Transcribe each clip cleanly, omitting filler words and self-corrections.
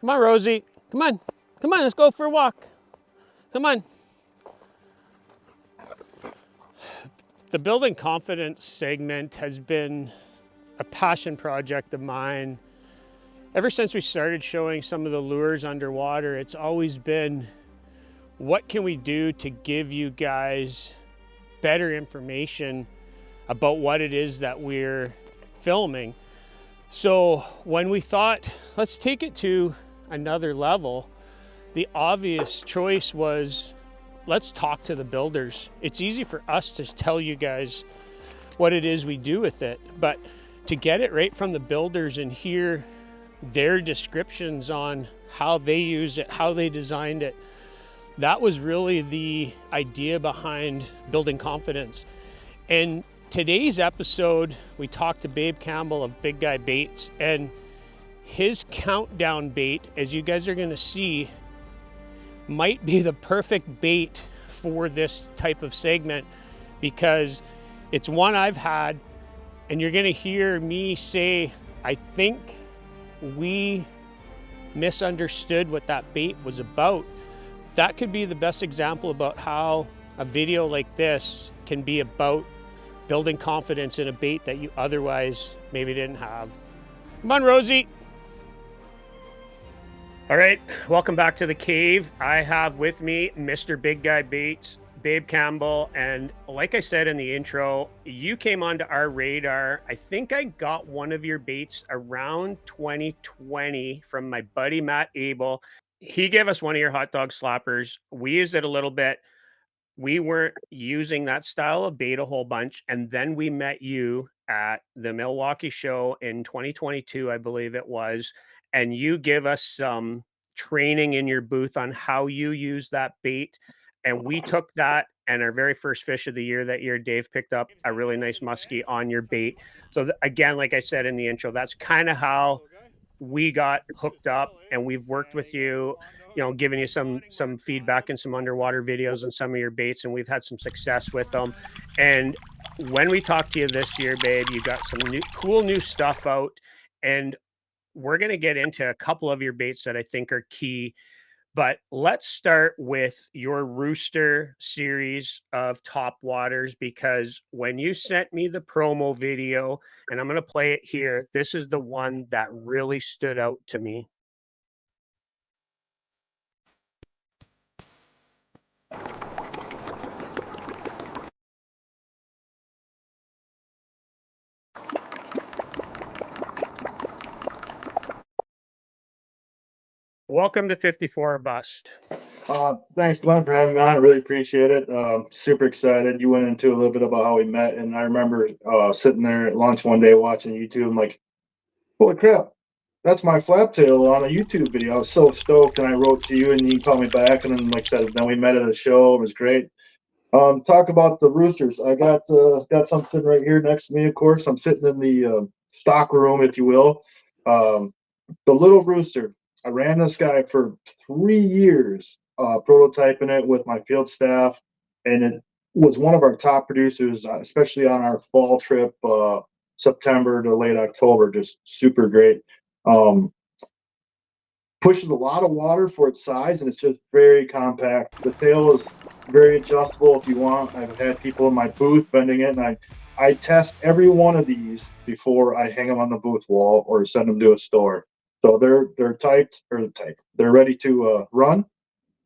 Come on, Rosie. Come on. Come on, let's go for a walk. Come on. The building confidence segment has been a passion project of mine. Ever since we started showing some of the lures underwater, it's always been, what can we do to give you guys better information about what it is that we're filming? So when we thought, let's take it to another level, the obvious choice was, let's talk to the builders. It's easy for us to tell you guys what it is we do with it, but to get it right from the builders and hear their descriptions on how they use it, how they designed it, that was really the idea behind building confidence. And today's episode, we talked to Babe Campbell of Big Guy Baits, and his countdown bait, as you guys are gonna see, might be the perfect bait for this type of segment, because it's one I've had, and you're gonna hear me say, I think we misunderstood what that bait was about. That could be the best example about how a video like this can be about building confidence in a bait that you otherwise maybe didn't have. Come on, Rosie. All right, welcome back to the cave. I have with me Mr. Big Guy Baits, Babe Campbell, and like I said in the intro, you came onto our radar. I think I got one of your baits around 2020 from my buddy Matt Abel. He gave us one of your hot dog slappers. We used it a little bit. We weren't using that style of bait a whole bunch, and then we met you at the Milwaukee show in 2022, I believe it was, and you give us some training in your booth on how you use that bait. And we took that, and our very first fish of the year that year, Dave picked up a really nice muskie on your bait. So again, like I said in the intro, that's kind of how we got hooked up, and we've worked with you, giving you some feedback and some underwater videos on some of your baits, and we've had some success with them. And when we talked to you this year, babe, you got some cool new stuff out, and we're going to get into a couple of your baits that I think are key. But let's start with your Rooster series of top waters, because when you sent me the promo video, and I'm going to play it here, this is the one that really stood out to me. Welcome to 54 Bust. Thanks, Glenn, for having me on. I really appreciate it. Super excited. You went into a little bit about how we met, and I remember sitting there at lunch one day watching YouTube. I'm like, holy crap, that's my flap tail on a YouTube video. I was so stoked, and I wrote to you, and you called me back, and then, like I said, then we met at a show. It was great. Talk about the roosters. I got something right here next to me. Of course, I'm sitting in the stock room, if you will. The little rooster. I ran this guy for 3 years, prototyping it with my field staff, and it was one of our top producers, especially on our fall trip, September to late October. Just super great. Pushes a lot of water for its size, and it's just very compact. The tail is very adjustable if you want. I've had people in my booth bending it, and I test every one of these before I hang them on the booth wall or send them to a store. So they're typed, they're ready to run.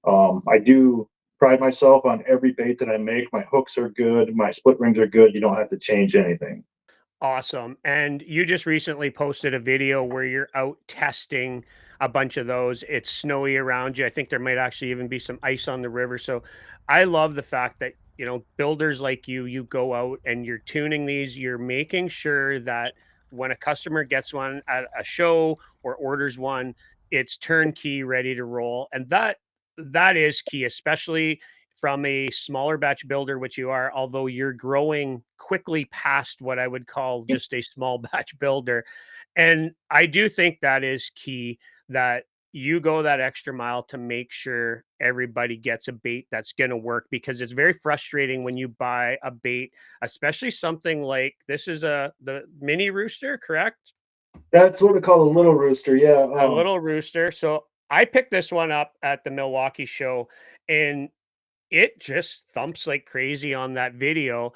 I do pride myself on every bait that I make. My hooks are good, my split rings are good. You don't have to change anything. Awesome. And you just recently posted a video where you're out testing a bunch of those. It's snowy around you. I think there might actually even be some ice on the river. So I love the fact that, builders like you go out and you're tuning these, you're making sure that when a customer gets one at a show or orders one, it's turnkey, ready to roll. And that is key, especially from a smaller batch builder, which you are, although you're growing quickly past what I would call just a small batch builder. And I do think that is key, that you go that extra mile to make sure everybody gets a bait that's going to work, because it's very frustrating when you buy a bait, especially something like this is the mini Rooster, correct? That's what we call a little rooster. Yeah. A little Rooster. So I picked this one up at the Milwaukee show, and it just thumps like crazy on that video.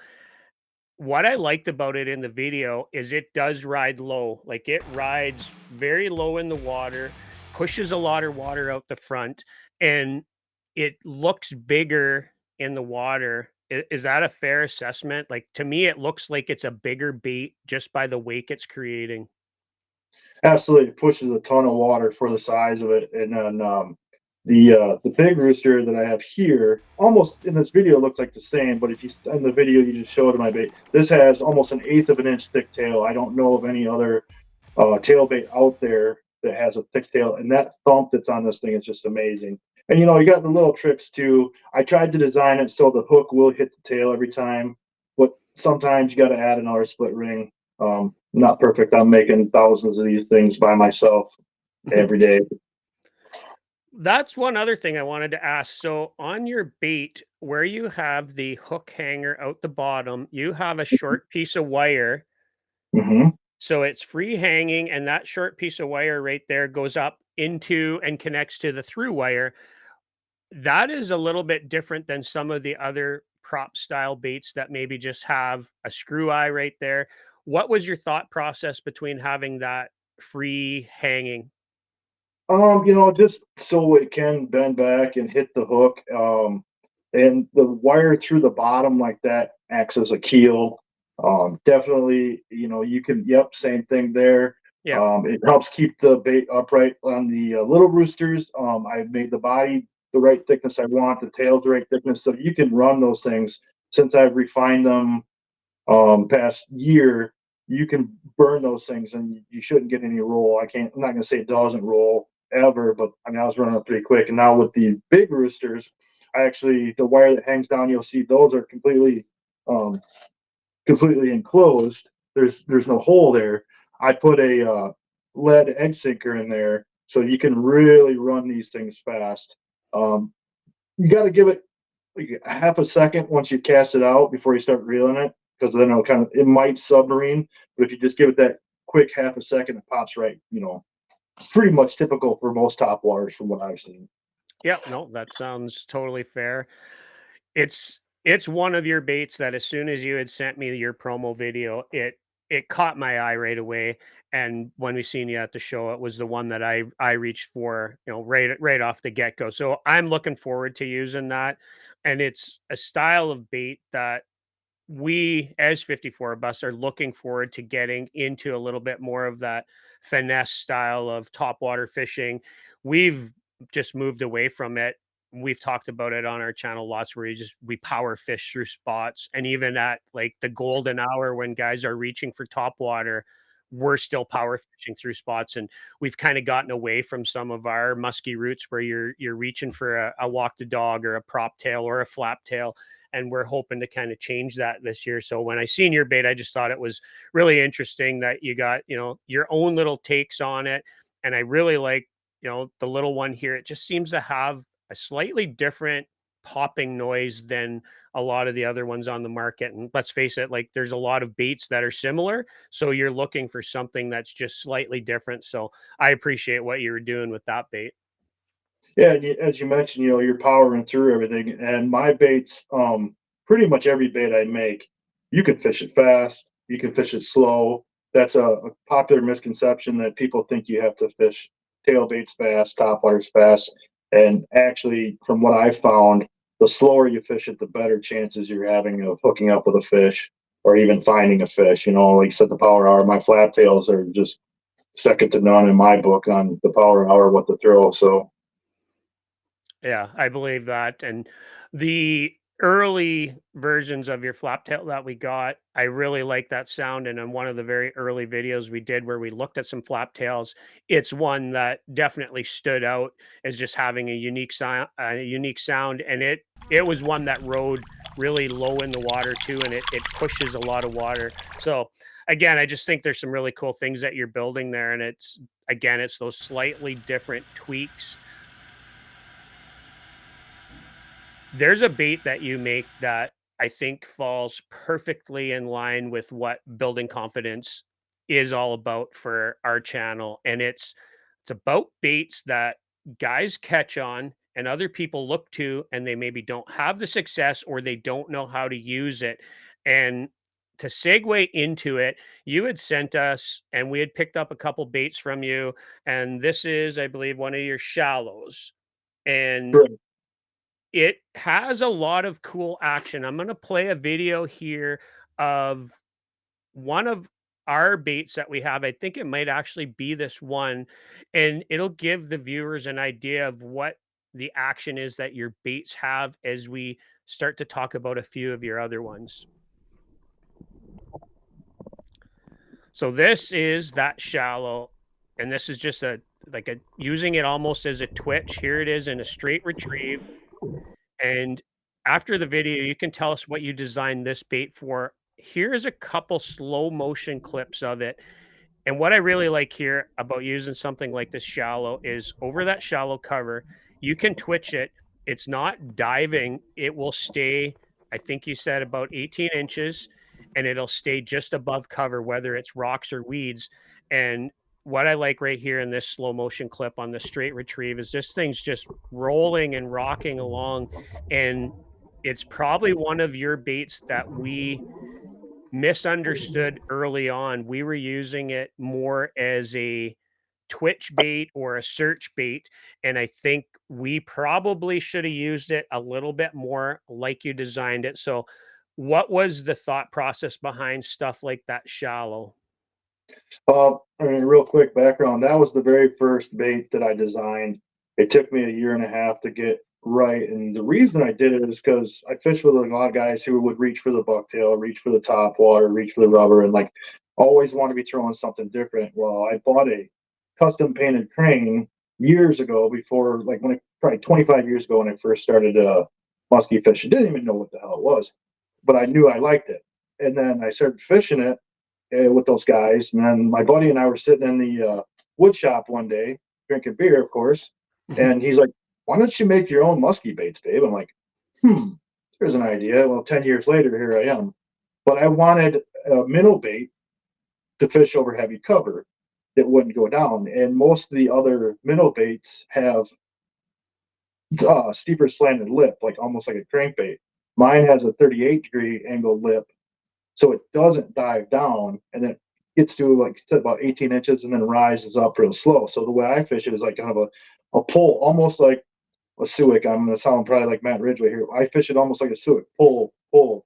What I liked about it in the video is it does ride low. Like, it rides very low in the water, pushes a lot of water out the front, and it looks bigger in the water. Is that a fair assessment? Like, to me, it looks like it's a bigger bait just by the wake it's creating. Absolutely, it pushes a ton of water for the size of it. And then the big rooster that I have here, almost in this video looks like the same, but if you in the video you just showed my bait, this has almost an eighth of an inch thick tail. I don't know of any other tail bait out there that has a thick tail, and that thump that's on this thing is just amazing. And you got the little tricks too. I tried to design it so the hook will hit the tail every time, but sometimes you got to add another split ring. Not perfect. I'm making thousands of these things by myself every day. That's one other thing I wanted to ask. So, on your bait, where you have the hook hanger out the bottom, you have a short piece of wire. Hmm. So it's free hanging, and that short piece of wire right there goes up into and connects to the through wire. That is a little bit different than some of the other prop style baits that maybe just have a screw eye right there. What was your thought process between having that free hanging? Just so it can bend back and hit the hook. And the wire through the bottom like that acts as a keel. Definitely, you can, yep, same thing there. Yeah. It helps keep the bait upright on the little roosters. I've made the body the right thickness I want, the tail's the right thickness, so you can run those things. Since I've refined them past year, you can burn those things and you shouldn't get any roll. I'm not going to say it doesn't roll ever, but I mean, I was running up pretty quick. And now with the big roosters, the wire that hangs down, you'll see those are um, completely enclosed. There's no hole there. I put a lead egg sinker in there so you can really run these things fast. Um, you got to give it like a half a second once you cast it out before you start reeling it, because then it might submarine. But if you just give it that quick half a second, it pops right. Pretty much typical for most top waters from what I've seen. Yep. No, that sounds totally fair. It's one of your baits that as soon as you had sent me your promo video, it caught my eye right away. And when we seen you at the show, it was the one that I reached for, right off the get go. So I'm looking forward to using that. And it's a style of bait that we as 54 of us are looking forward to getting into a little bit more of that finesse style of topwater fishing. We've just moved away from it. We've talked about it on our channel lots where we power fish through spots, and even at like the golden hour when guys are reaching for topwater, we're still power fishing through spots. And we've kind of gotten away from some of our musky roots where you're reaching for a walk the dog or a prop tail or a flap tail, and we're hoping to kind of change that this year. So when I seen your bait, I just thought it was really interesting that you got, your own little takes on it. And I really like, the little one here. It just seems to have a slightly different popping noise than a lot of the other ones on the market. And let's face it, like, there's a lot of baits that are similar. So you're looking for something that's just slightly different. So I appreciate what you were doing with that bait. Yeah, and as you mentioned, you're powering through everything. And my baits, pretty much every bait I make, you can fish it fast, you can fish it slow. That's a popular misconception that people think you have to fish tail baits fast, top waters fast. And actually, from what I found, the slower you fish it, the better chances you're having of hooking up with a fish or even finding a fish. Like you said, the power hour, my flat tails are just second to none in my book on the power hour, what to throw. So Yeah, I believe that. And the early versions of your flap tail that we got, I really like that sound. And in one of the very early videos we did where we looked at some flap tails, it's one that definitely stood out as just having a unique sound. And it was one that rode really low in the water too, and it pushes a lot of water. So again, I just think there's some really cool things that you're building there. And it's those slightly different tweaks. There's a bait that you make that I think falls perfectly in line with what building confidence is all about for our channel, and it's about baits that guys catch on and other people look to, and they maybe don't have the success or they don't know how to use it. And to segue into it, you had sent us and we had picked up a couple baits from you. And this is, I believe, one of your shallows. And Right. it has a lot of cool action. I'm going to play a video here of one of our baits that we have. I think it might actually be this one, and it'll give the viewers an idea of what the action is that your baits have as we start to talk about a few of your other ones. So this is that shallow, and this is just a like a using it almost as a twitch. Here it is in a straight retrieve. And after the video, you can tell us what you designed this bait for. Here's a couple slow motion clips of it. And what I really like here about using something like this shallow is over that shallow cover, you can twitch it. It's not diving. It will stay, I think you said about 18 inches, and it'll stay just above cover, whether it's rocks or weeds. And what I like right here in this slow motion clip on the straight retrieve is this thing's just rolling and rocking along. And it's probably one of your baits that we misunderstood early on. We were using it more as a twitch bait or a search bait, and I think we probably should have used it a little bit more like you designed it. So, what was the thought process behind stuff like that shallow? I mean, real quick background. That was the very first bait that I designed. It took me a year and a half to get right, and the reason I did it is because I fished with a lot of guys who would reach for the bucktail, reach for the top water, reach for the rubber, and like always want to be throwing something different. Well, I bought a custom painted crane years ago, before like when I probably 25 years ago when I first started musky fishing. Didn't even know what the hell it was, but I knew I liked it, and then I started fishing it with those guys. And then my buddy and I were sitting in the wood shop one day, drinking beer, of course. And he's like, "Why don't you make your own musky baits, Dave?" I'm like, there's an idea. Well, 10 years later, here I am. But I wanted a minnow bait to fish over heavy cover that wouldn't go down. And most of the other minnow baits have steeper slanted lip, like almost like a crankbait. Mine has a 38-degree angle lip, so it doesn't dive down, and then gets to like about 18 inches and then rises up real slow. So the way I fish it is like kind of a pull, almost like a Suick. I'm going to sound probably like Matt Ridgway here. I fish it almost like a Suick, pull, pull,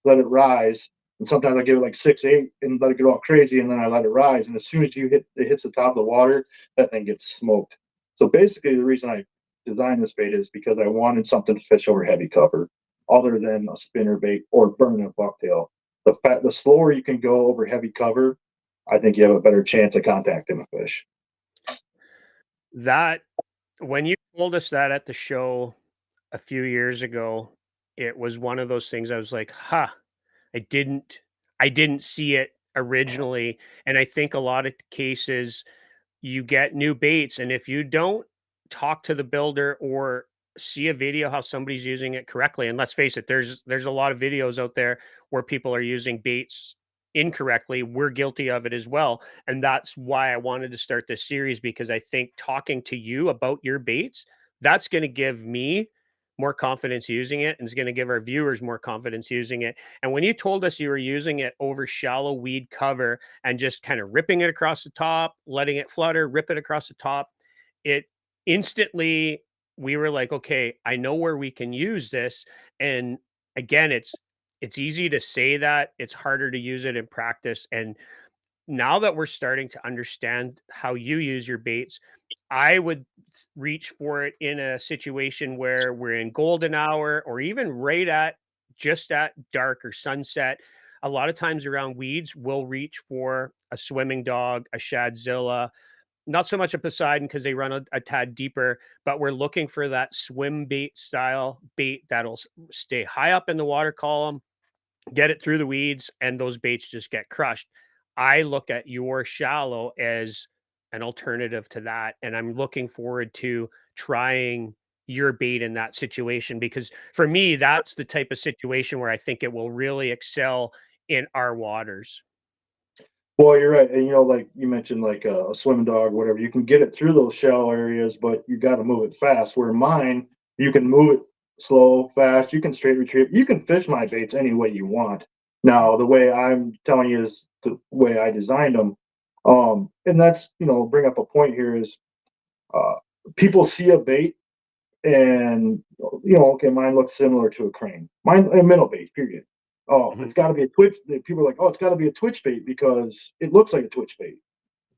let it rise. And sometimes I give it like 6, 8 and let it get all crazy, and then I let it rise. And as soon as it hits the top of the water, that thing gets smoked. So basically, the reason I designed this bait is because I wanted something to fish over heavy cover, other than a spinner bait or burning a bucktail. The slower you can go over heavy cover, I think you have a better chance of contacting a fish. That when you told us that at the show a few years ago, it was one of those things I was like, "Huh, I didn't I didn't see it originally." And I think a lot of cases you get new baits, and if you don't talk to the builder or see a video how somebody's using it correctly, and let's face it, there's a lot of videos out there where people are using baits incorrectly. We're guilty of it as well, and that's why I wanted to start this series, because I think talking to you about your baits, that's going to give me more confidence using it, and it's going to give our viewers more confidence using it. And when you told us you were using it over shallow weed cover and just kind of ripping it across the top, letting it flutter, rip it across the top, it instantly, we were like, okay, I know where we can use this. And again, it's easy to say that, it's harder to use it in practice. And now that we're starting to understand how you use your baits, I would reach for it in a situation where we're in golden hour or even right at just at dark or sunset. A lot of times around weeds, we'll reach for a swimming dog, a shadzilla, not so much a Poseidon because they run a tad deeper, but we're looking for that swim bait style bait that'll stay high up in the water column, get it through the weeds, and those baits just get crushed. I look at your shallow as an alternative to that, and I'm looking forward to trying your bait in that situation, because for me, that's the type of situation where I think it will really excel in our waters. Well, you're right, and like you mentioned, like a swimming dog, whatever. You can get it through those shallow areas, but you got to move it fast. Where mine, you can move it slow, fast. You can straight retrieve. You can fish my baits any way you want. Now, the way I'm telling you is the way I designed them, and that's bring up a point here is uh, people see a bait and okay, mine looks similar to a crane. Mine a minnow bait, period. Oh, Mhm. it's got to be a twitch. People are like, oh, it's got to be a twitch bait because it looks like a twitch bait.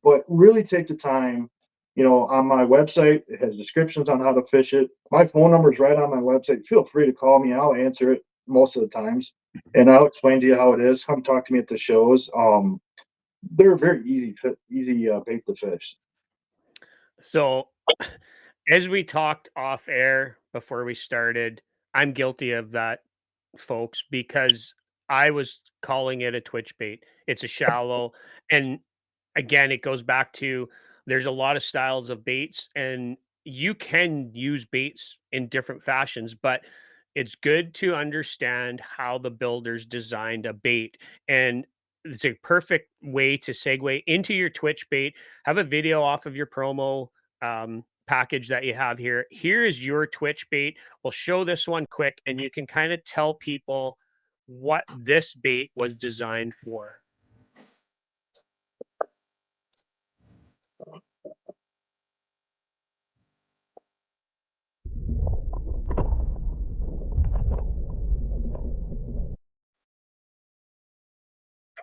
But really take the time. On my website, it has descriptions on how to fish it. My phone number is right on my website. Feel free to call me. I'll answer it most of the times, and I'll explain to you how it is. Come talk to me at the shows. They're very easy bait to fish. So, as we talked off air before we started, I'm guilty of that, folks, because I was calling it a twitch bait. It's a shallow, and again, it goes back to there's a lot of styles of baits, and you can use baits in different fashions, but it's good to understand how the builders designed a bait. And it's a perfect way to segue into your Twitch bait. Have a video off of your promo package that you have here. Here is your Twitch bait. We'll show this one quick, and you can kind of tell people what this bait was designed for.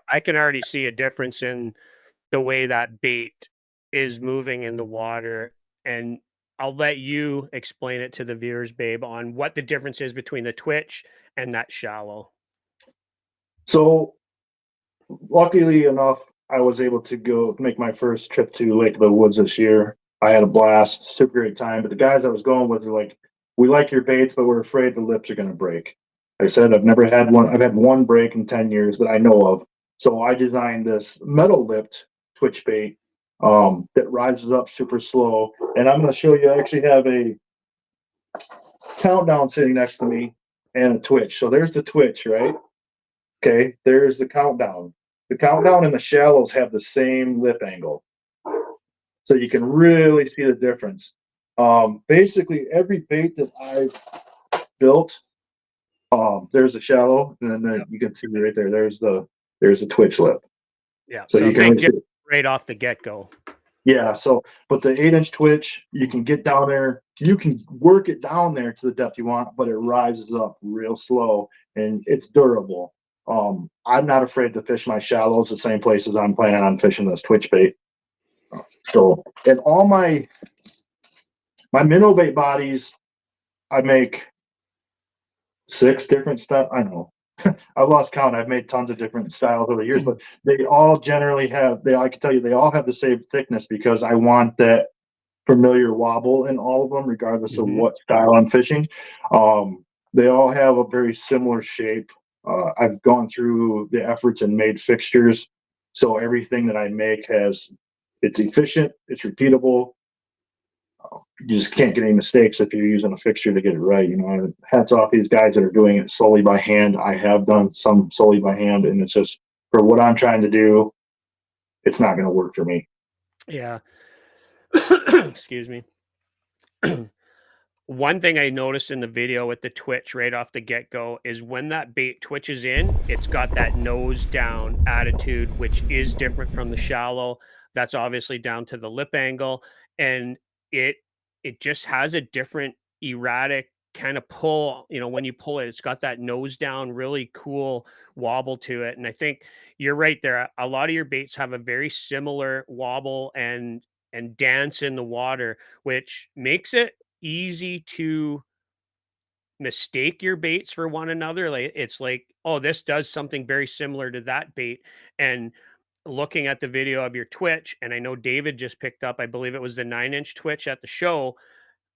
I can already see a difference in the way that bait is moving in the water, and I'll let you explain it to the viewers, babe, on what the difference is between the twitch and that shallow. So luckily enough, I was able to go make my first trip to Lake of the Woods this year. I had a blast, super great time. But the guys I was going with were like, "We like your baits, but we're afraid the lips are going to break." I said, "I've never had one. I've had one break in 10 years that I know of." So I designed this metal lipped twitch bait that rises up super slow. And I'm going to show you. I actually have a countdown sitting next to me and a twitch. So there's the twitch, right? Okay, there's the countdown. The countdown and the shallows have the same lip angle. So you can really see the difference. Basically, every bait that I've built, there's a shallow, and then Yep. you can see right there. There's the twitch lip. Yeah. So So a you can big really see difference it. right off the get go. Yeah. So, but the 8-inch twitch, you can get down there. You can work it down there to the depth you want, but it rises up real slow and it's durable. I'm not afraid to fish my shallows the same places I'm planning on fishing this twitch bait. So, and all my minnow bait bodies, I make 6 different stuff. I know I've lost count. I've made tons of different styles over the years, but they all generally have. I can tell you, they all have the same thickness because I want that familiar wobble in all of them, regardless of Hmm. what style I'm fishing. They all have a very similar shape. I've gone through the efforts and made fixtures, so everything that I make it's efficient, it's repeatable. You just can't get any mistakes if you're using a fixture to get it right. Hats off these guys that are doing it solely by hand. I have done some solely by hand, and it's just for what I'm trying to do, it's not going to work for me. Yeah. Excuse me. One thing I noticed in the video with the twitch right off the get go is when that bait twitches in, it's got that nose down attitude, which is different from the shallow. That's obviously down to the lip angle, and it it just has a different erratic kind of pull. When you pull it, it's got that nose down, really cool wobble to it. And I think you're right there. A lot of your baits have a very similar wobble and dance in the water, which makes it easy to mistake your baits for one another. Like it's like, oh, this does something very similar to that bait. And looking at the video of your twitch, and I know David just picked up, I believe it was the 9-inch twitch at the show.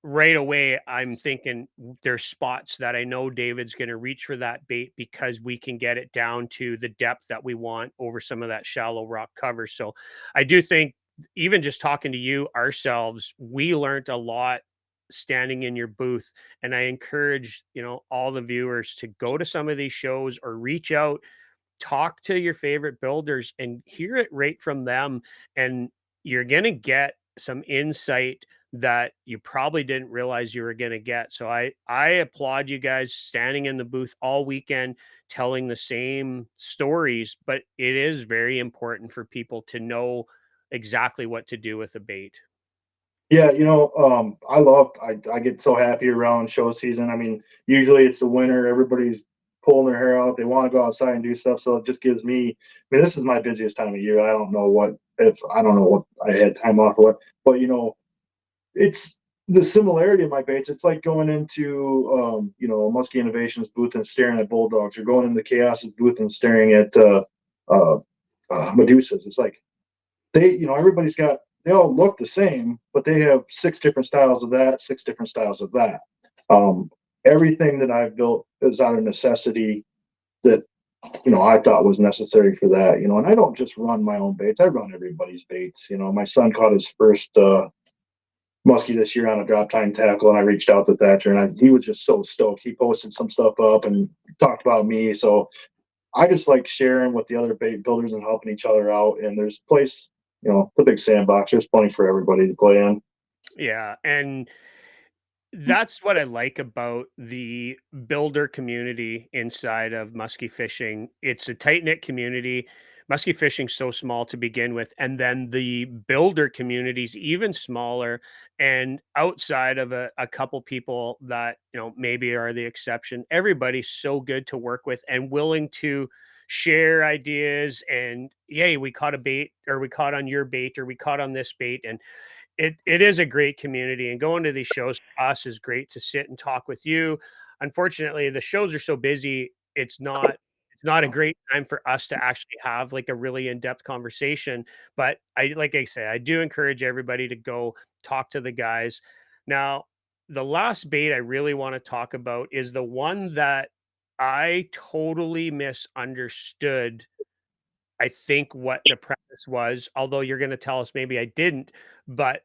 Right away, I'm thinking there's spots that I know David's going to reach for that bait because we can get it down to the depth that we want over some of that shallow rock cover. So I do think even just talking to you ourselves, we learned a lot standing in your booth. And I encourage, all the viewers to go to some of these shows or reach out talk to your favorite builders and hear it right from them, and you're gonna get some insight that you probably didn't realize you were gonna get. So I applaud you guys standing in the booth all weekend telling the same stories, but it is very important for people to know exactly what to do with a bait. Yeah, I get so happy around show season. I mean, usually it's the winter, everybody's pulling their hair out. They want to go outside and do stuff. So it just gives me, I mean, this is my busiest time of year. I don't know what I had time off or what, but it's the similarity of my baits. It's like going into, Musky Innovations booth and staring at bulldogs, or going into Chaos's booth and staring at, uh, Medusas. It's like, everybody's got, they all look the same, but they have six different styles of that, six different styles of that. Um, Everything that I've built is out of necessity that, I thought was necessary for that, and I don't just run my own baits. I run everybody's baits. My son caught his first, muskie this year on a drop time tackle, and I reached out to Thatcher, and he was just so stoked. He posted some stuff up and talked about me. So I just like sharing with the other bait builders and helping each other out. And there's a place, the big sandbox. There's plenty for everybody to play in. Yeah, and that's what I like about the builder community inside of musky fishing. It's a tight knit community. Musky fishing's so small to begin with, and then the builder community's even smaller. And outside of a couple people that maybe are the exception, everybody's so good to work with and willing to share ideas. And yay, we caught a bait, or we caught on your bait, or we caught on this bait, and it is a great community, and going to these shows for us is great to sit and talk with you. Unfortunately, the shows are so busy, it's not a great time for us to actually have like a really in-depth conversation. But like I say, I do encourage everybody to go talk to the guys. Now, the last bait I really want to talk about is the one that I totally misunderstood. I think what the premise was, although you're going to tell us maybe I didn't, but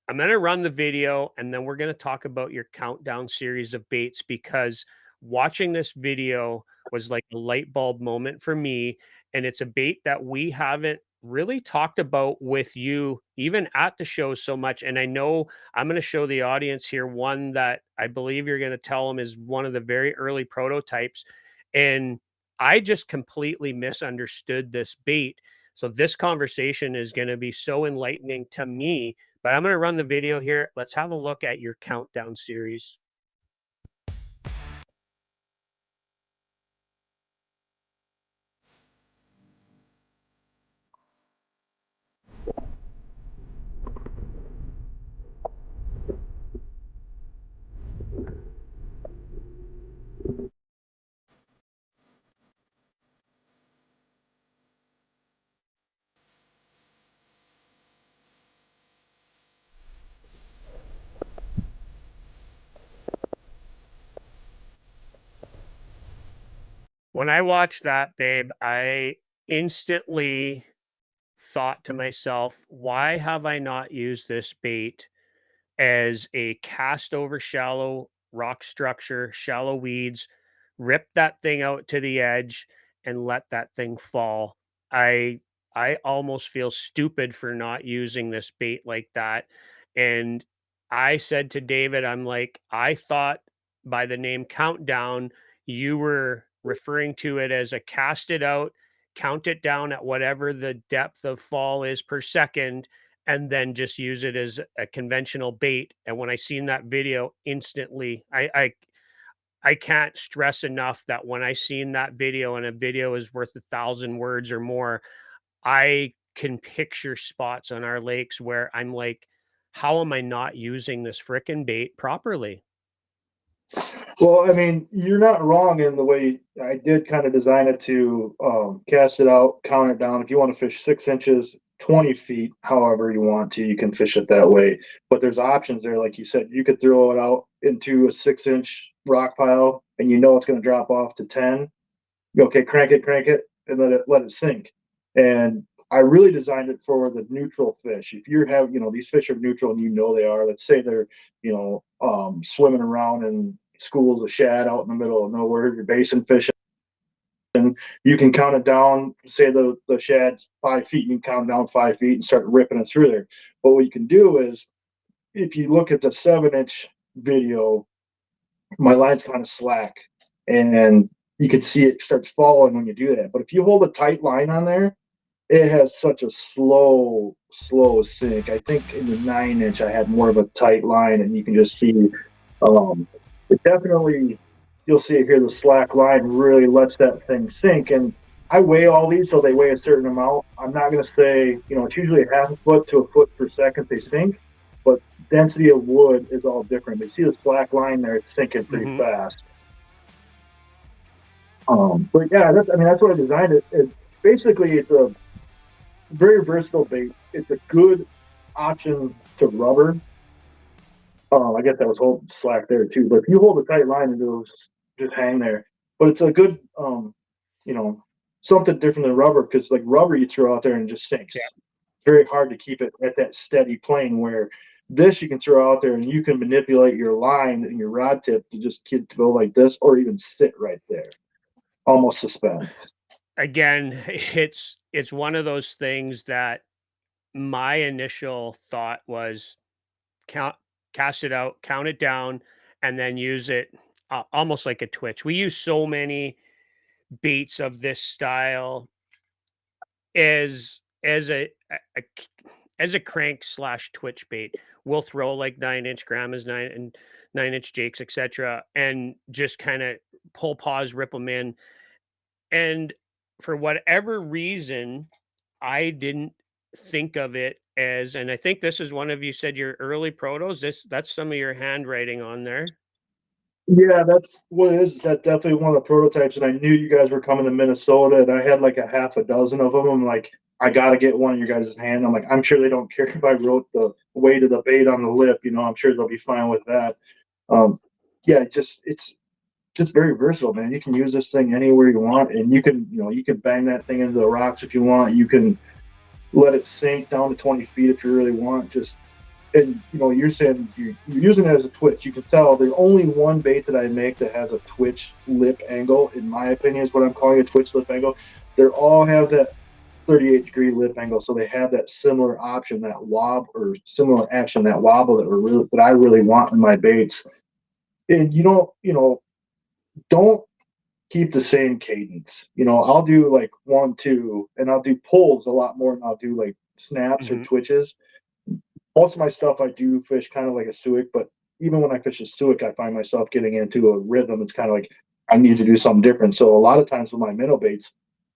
I'm going to run the video and then we're going to talk about your countdown series of baits, because watching this video was like a light bulb moment for me. And it's a bait that we haven't really talked about with you, even at the show, so much. And I know I'm going to show the audience here one that I believe you're going to tell them is one of the very early prototypes. And I just completely misunderstood this bait. So this conversation is going to be so enlightening to me, but I'm going to run the video here. Let's have a look at your countdown series. When I watched that, babe, I instantly thought to myself, why have I not used this bait as a cast over shallow rock structure, shallow weeds, rip that thing out to the edge and let that thing fall? I I almost feel stupid for not using this bait like that. And I said to David, I'm like, I thought by the name Countdown, you were referring to it as a cast it out, count it down at whatever the depth of fall is per second, and then just use it as a conventional bait. And when I seen that video, instantly, I can't stress enough that when I seen that video, and a video is worth 1,000 words or more, I can picture spots on our lakes where I'm like, how am I not using this frickin' bait properly? Well, I mean, you're not wrong in the way I did kind of design it to cast it out, count it down. If you want to fish 6 inches, 20 feet, however you want to, you can fish it that way. But there's options there. Like you said, you could throw it out into a 6 inch rock pile and it's going to drop off to 10. Okay, crank it, and let it sink. And I really designed it for the neutral fish. If you have, these fish are neutral and they are, let's say they're, swimming around in schools of shad out in the middle of nowhere, you're basin fishing. you can count it down. Say the shad's 5 feet, you can count down 5 feet and start ripping it through there. But what you can do is, if you look at the 7-inch video, my line's kind of slack, and you can see it starts falling when you do that. But if you hold a tight line on there, it has such a slow sink. I think in the 9-inch, I had more of a tight line, and you can just see it definitely. You'll see it here. The slack line really lets that thing sink. And I weigh all these, so they weigh a certain amount. I'm not going to say, it's usually a half a foot to a foot per second they sink, but density of wood is all different. They see the slack line there; it's sinking pretty fast. But yeah, that's what I designed it. It's a very versatile bait. It's a good option to rubber. I guess I was holding slack there too. But if you hold a tight line and it'll just hang there. But it's a good, you know, something different than rubber, because like rubber you throw out there and it just sinks. Yeah. It's very hard to keep it at that steady plane, where this you can throw out there and you can manipulate your line and your rod tip to just to go like this, or even sit right there, almost suspend. Again, it's one of those things that my initial thought was count, cast it out, count it down, and then use it almost like a twitch. We use so many baits of this style as a as a crank slash twitch bait. We'll throw like 9-inch grandmas, 9-inch jakes, etc., and just kind of pull pause, rip them in. And for whatever reason, I didn't think of it as, and I think this is one of, you said your early protos. That's some of your handwriting on there. Yeah, that's what it is. That definitely one of the prototypes. And I knew you guys were coming to Minnesota, and I had like a half a dozen of them. I'm like, I got to get one in your guys' hand. I'm like, I'm sure they don't care if I wrote the weight of the bait on the lip. I'm sure they'll be fine with that. Um, yeah, it's just very versatile, man. You can use this thing anywhere you want, and you can bang that thing into the rocks if you want. You can let it sink down to 20 feet if you really want. Just and you're saying you're using it as a twitch. You can tell there's only one bait that I make that has a twitch lip angle. In my opinion, is what I'm calling a twitch lip angle. They all have that 38-degree lip angle, so they have that similar option, that wob or similar action, that wobble that I really want in my baits. And don't keep the same cadence. I'll do like 1, 2, and I'll do pulls a lot more than I'll do like snaps or Mhm. twitches. Most of my stuff I do fish kind of like a Suick, but even when I fish a Suick, I find myself getting into a rhythm. It's kind of like I need to do something different. So a lot of times with my minnow baits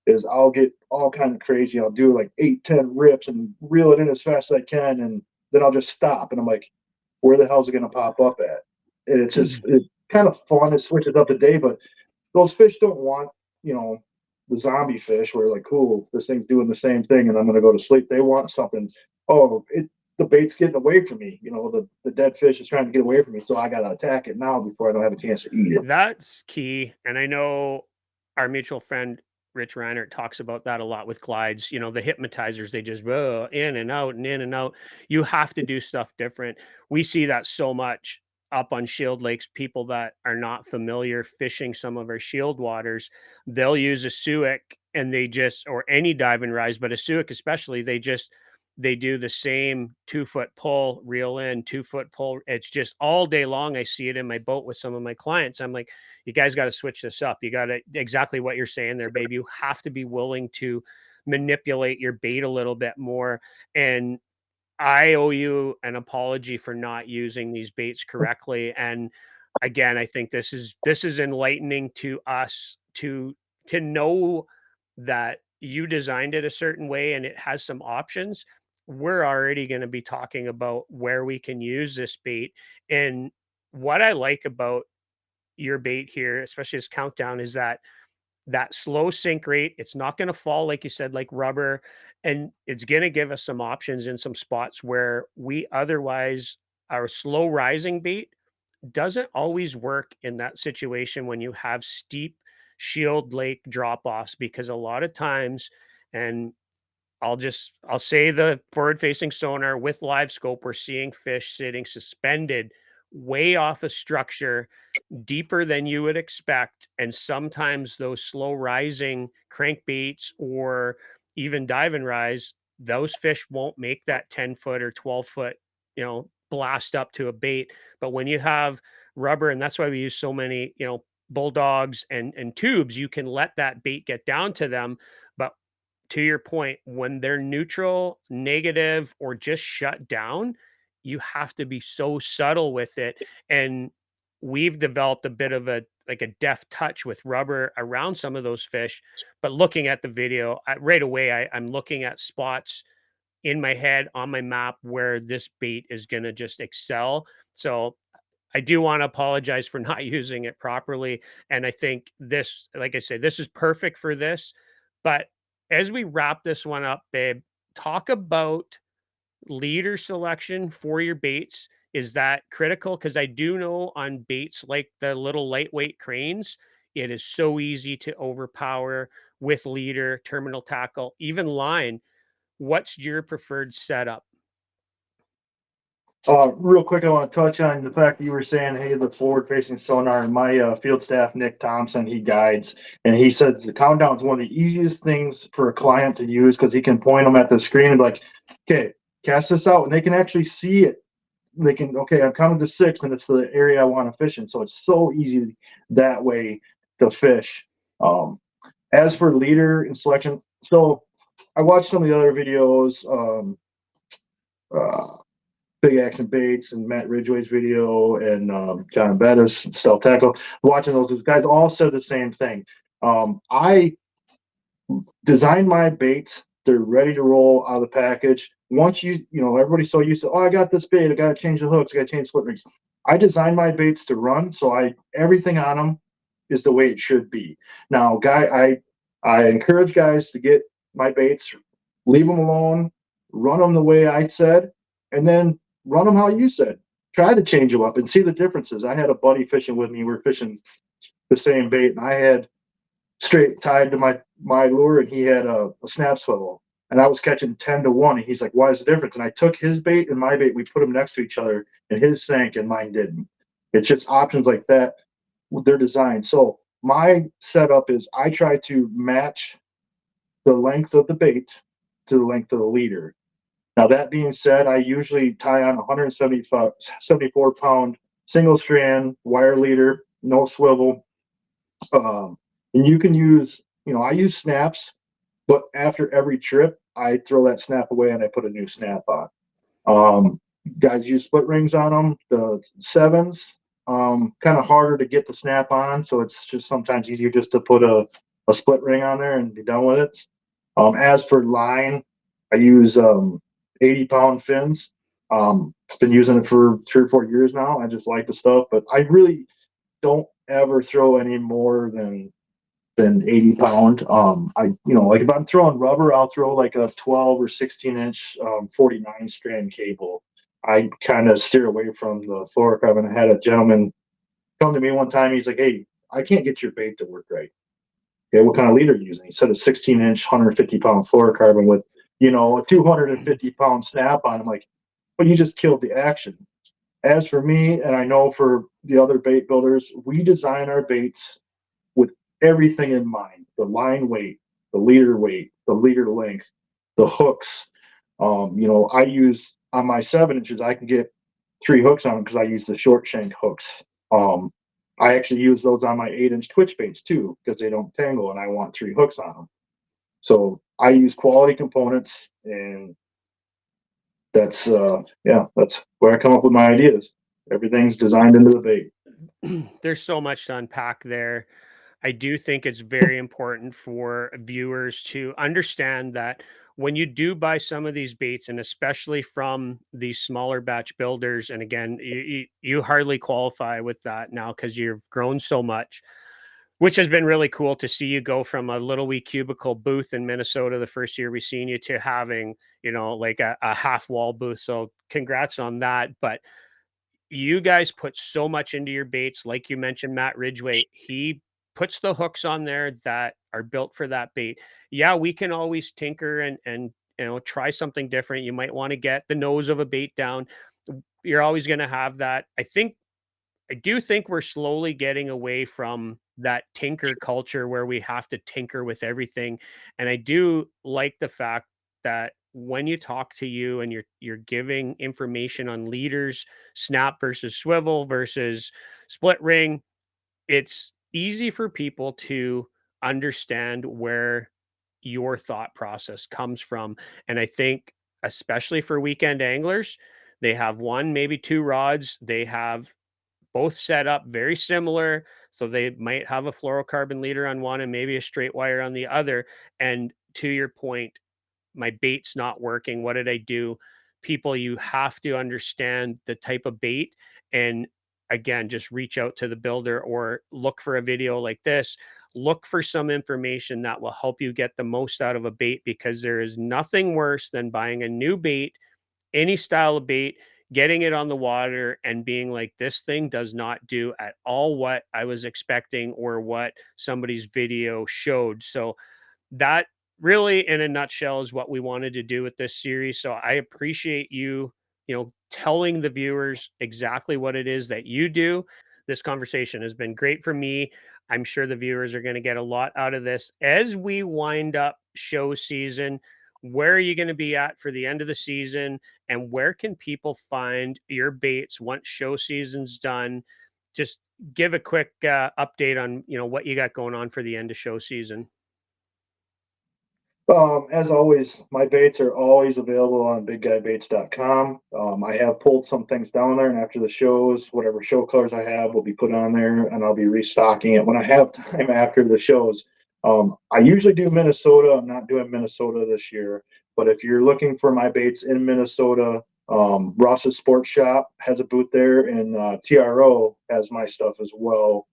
is I'll get all kind of crazy. I'll do like 8, 10 rips and reel it in as fast as I can, and then I'll just stop. And I'm like, where the hell's it going to pop up at? And it's kind of fun. It switches up the day, but those fish don't want, the zombie fish where like, cool, this thing's doing the same thing and I'm gonna go to sleep. They want something. Oh, the bait's getting away from me. The dead fish is trying to get away from me, so I gotta attack it now before I don't have a chance to eat it. That's key. And I know our mutual friend Rich Reiner talks about that a lot with glides. The hypnotizers, they just in and out and in and out. You have to do stuff different. We see that so much up on shield lakes. People that are not familiar fishing some of our shield waters, they'll use a Suick and or any dive and rise, but a Suick especially, they do the same 2-foot pull, reel in, 2-foot pull. It's just all day long. I see it in my boat with some of my clients. I'm like, you guys got to switch this up. You got to, exactly what you're saying there, babe. You have to be willing to manipulate your bait a little bit more. And I owe you an apology for not using these baits correctly. And again, I think this is enlightening to us to know that you designed it a certain way and it has some options. We're already going to be talking about where we can use this bait. And what I like about your bait here, especially this countdown, is that slow sink rate. It's not going to fall, like you said, like rubber, and it's going to give us some options in some spots where we otherwise, our slow rising bait doesn't always work in that situation when you have steep shield lake drop offs, because a lot of times, and I'll say the forward facing sonar with live scope, we're seeing fish sitting suspended way off a structure, deeper than you would expect. And sometimes those slow rising crankbaits or even dive and rise, those fish won't make that 10-foot or 12-foot, blast up to a bait. But when you have rubber, and that's why we use so many, bulldogs and tubes, you can let that bait get down to them. But to your point, when they're neutral, negative, or just shut down, you have to be so subtle with it. And we've developed a bit of a like a deft touch with rubber around some of those fish. But looking at the video, right away, I'm looking at spots in my head on my map where this bait is going to just excel. So I do want to apologize for not using it properly. And I think this, like I said, this is perfect for this. But as we wrap this one up, babe, talk about leader selection for your baits. Is that critical? Because I do know on baits like the little lightweight cranes, it is so easy to overpower with leader, terminal tackle, even line. What's your preferred setup? Real quick, I want to touch on the fact that you were saying, hey, the forward-facing sonar. My field staff, Nick Thompson, he guides, and he said the countdown is one of the easiest things for a client to use because he can point them at the screen and be like, okay, cast this out, and they can actually see it. They can, okay, I'm counting to 6, and it's the area I want to fish in. So it's so easy that way to fish. As for leader and selection, so I watched some of the other videos. Uh, Big Action Baits and Matt Ridgway's video and John Bettis, Stealth Tackle. Watching those guys all said the same thing. I designed my baits. They're ready to roll out of the package. Once everybody's so used to, oh, I got this bait. I got to change the hooks. I got to change split rings. I designed my baits to run, so everything on them is the way it should be. Now, I encourage guys to get my baits, leave them alone, run them the way I said, and then run them how you said. Try to change them up and see the differences. I had a buddy fishing with me. We were fishing the same bait, and I had straight tied to my lure, and he had a snap swivel, and I was catching 10-1. And he's like, "Why is the difference?" And I took his bait and my bait. We put them next to each other, and his sank and mine didn't. It's just options like that. They're designed. So my setup is I try to match the length of the bait to the length of the leader. Now, that being said, I usually tie on 174-pound single strand wire leader, no swivel. And you can use, I use snaps, but after every trip, I throw that snap away and I put a new snap on. Guys use split rings on them. The 7s, kind of harder to get the snap on, so it's just sometimes easier just to put a split ring on there and be done with it. As for line, I use 80-pound fins. I've been using it for 3 or 4 years now. I just like the stuff, but I really don't ever throw any more than 80-pound. Like if I'm throwing rubber, I'll throw like a 12 or 16-inch 49-strand cable. I kind of steer away from the fluorocarbon. I had a gentleman come to me one time. He's like, "Hey, I can't get your bait to work right." Okay, what kind of leader are you using? He said a 16-inch, 150-pound fluorocarbon with, a 250-pound snap on. I'm like, "But you just killed the action." As for me, and I know for the other bait builders, we design our baits with everything in mind: the line weight, the leader length, the hooks. I use on my 7 inches, I can get 3 hooks on them because I use the short shank hooks. I actually use those on my 8-inch twitch baits too because they don't tangle and I want 3 hooks on them. So I use quality components, and that's that's where I come up with my ideas. Everything's designed into the bait. There's so much to unpack there. I do think it's very important for viewers to understand that when you do buy some of these baits, and especially from these smaller batch builders, and again, you hardly qualify with that now because you've grown so much, which has been really cool to see you go from a little wee cubicle booth in Minnesota the first year we seen you to having, like a half wall booth. So congrats on that. But you guys put so much into your baits. Like you mentioned, Matt Ridgway, he puts the hooks on there that are built for that bait. Yeah, we can always tinker and try something different. You might want to get the nose of a bait down. you're always going to have that. I do think we're slowly getting away from that tinker culture where we have to tinker with everything. And I do like the fact that when you talk to you and you're giving information on leaders, snap versus swivel versus split ring, it's easy for people to understand where your thought process comes from. And I think, especially for weekend anglers, they have one, maybe two rods. They have both set up very similar. So they might have a fluorocarbon leader on one and maybe a straight wire on the other. And to your point, my bait's not working. What did I do? People, you have to understand the type of bait. And again, just reach out to the builder or look for a video like this. Look for some information that will help you get the most out of a bait, because there is nothing worse than buying a new bait, any style of bait, getting it on the water and being like, this thing does not do at all what I was expecting or what somebody's video showed. So that really, in a nutshell, is what we wanted to do with this series. So I appreciate you, telling the viewers exactly what it is that you do. This conversation has been great for me. I'm sure the viewers are going to get a lot out of this as we wind up show season. Where are you going to be at for the end of the season, and where can people find your baits once show season's done? Just give a quick update on what you got going on for the end of show season. As always, my baits are always available on bigguybaits.com. I have pulled some things down there, and after the shows, whatever show colors I have will be put on there, and I'll be restocking it when I have time after the shows. I usually do Minnesota. I'm not doing Minnesota this year, but if you're looking for my baits in Minnesota, Ross's Sports Shop has a booth there, and TRO has my stuff as well.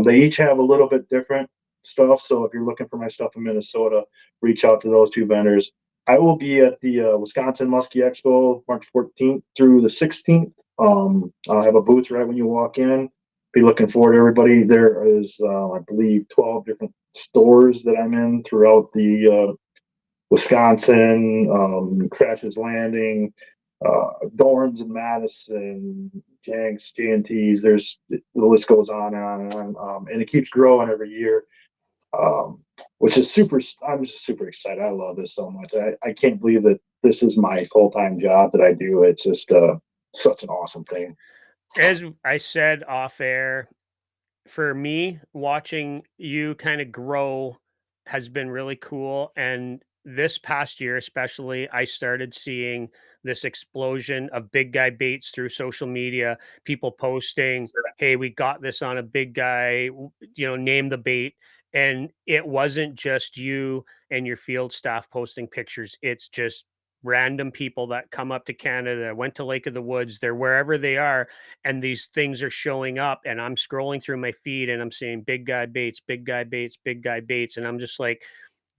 They each have a little bit different stuff, so if you're looking for my stuff in Minnesota, reach out to those two vendors. I will be at the Wisconsin Musky Expo March 14th through the 16th. I'll have a booth right when you walk in. Be looking forward to everybody. There is, I believe, 12 different stores that I'm in throughout the Wisconsin, Crash's Landing, Dorns and Madison, Jenks, J&Ts. There's the list goes on and on and on, and it keeps growing every year. Which is super. I'm just super excited. I love this so much. I can't believe that this is my full-time job that I do. It's just such an awesome thing. As I said off air, for me, watching you kind of grow has been really cool. And this past year, especially, I started seeing this explosion of big guy baits through social media, people posting, hey, we got this on a big guy, name the bait. And it wasn't just you and your field staff posting pictures, it's just random people that come up to Canada, went to Lake of the Woods, they're wherever they are, and these things are showing up, and I'm scrolling through my feed and I'm seeing big guy baits, big guy baits, big guy baits, and I'm just like,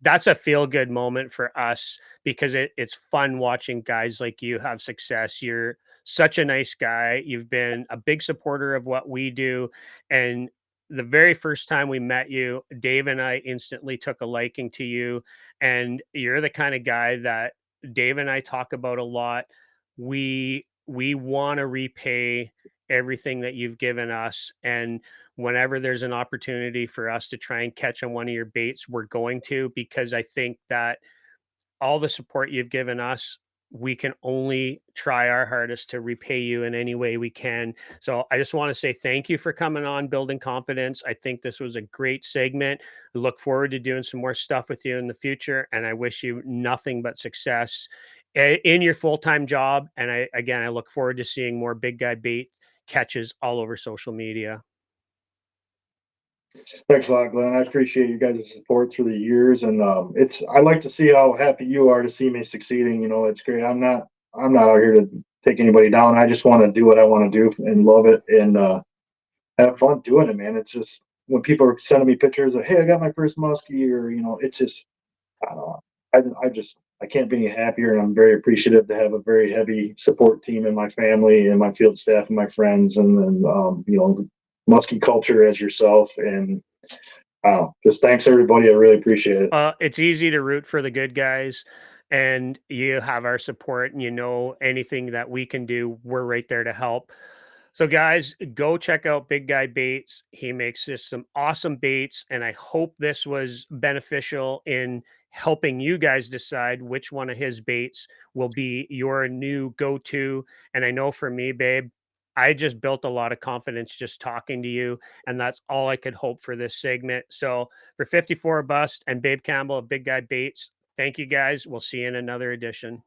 that's a feel good moment for us, because it's fun watching guys like you have success. You're such a nice guy. You've been a big supporter of what we do. And the very first time we met you, Dave and I instantly took a liking to you. And you're the kind of guy that Dave and I talk about a lot. We want to repay everything that you've given us. And whenever there's an opportunity for us to try and catch on one of your baits, we're going to, because I think that all the support you've given us, we can only try our hardest to repay you in any way we can. So I just want to say thank you for coming on Building Confidence. I think this was a great segment. I look forward to doing some more stuff with you in the future, and I wish you nothing but success in your full-time job. And I look forward to seeing more big guy bait catches all over social media. Thanks a lot, Glenn. I appreciate you guys' support through the years, and I like to see how happy you are to see me succeeding. It's great. I'm not out here to take anybody down. I just want to do what I want to do and love it, and have fun doing it, man. It's just when people are sending me pictures of, hey, I got my first muskie, or it's just, I don't know. I can't be any happier, and I'm very appreciative to have a very heavy support team in my family and my field staff and my friends, and muskie culture as yourself. And just thanks everybody. I really appreciate it. It's easy to root for the good guys. and you have our support, and you know anything that we can do, we're right there to help. So guys, go check out Big Guy Baits. He makes just some awesome baits, and I hope this was beneficial in helping you guys decide which one of his baits will be your new go-to. And I know for me, babe, I just built a lot of confidence just talking to you, and that's all I could hope for this segment. So for 54 Bust and Babe Campbell of Big Guy Baits, thank you guys. We'll see you in another edition.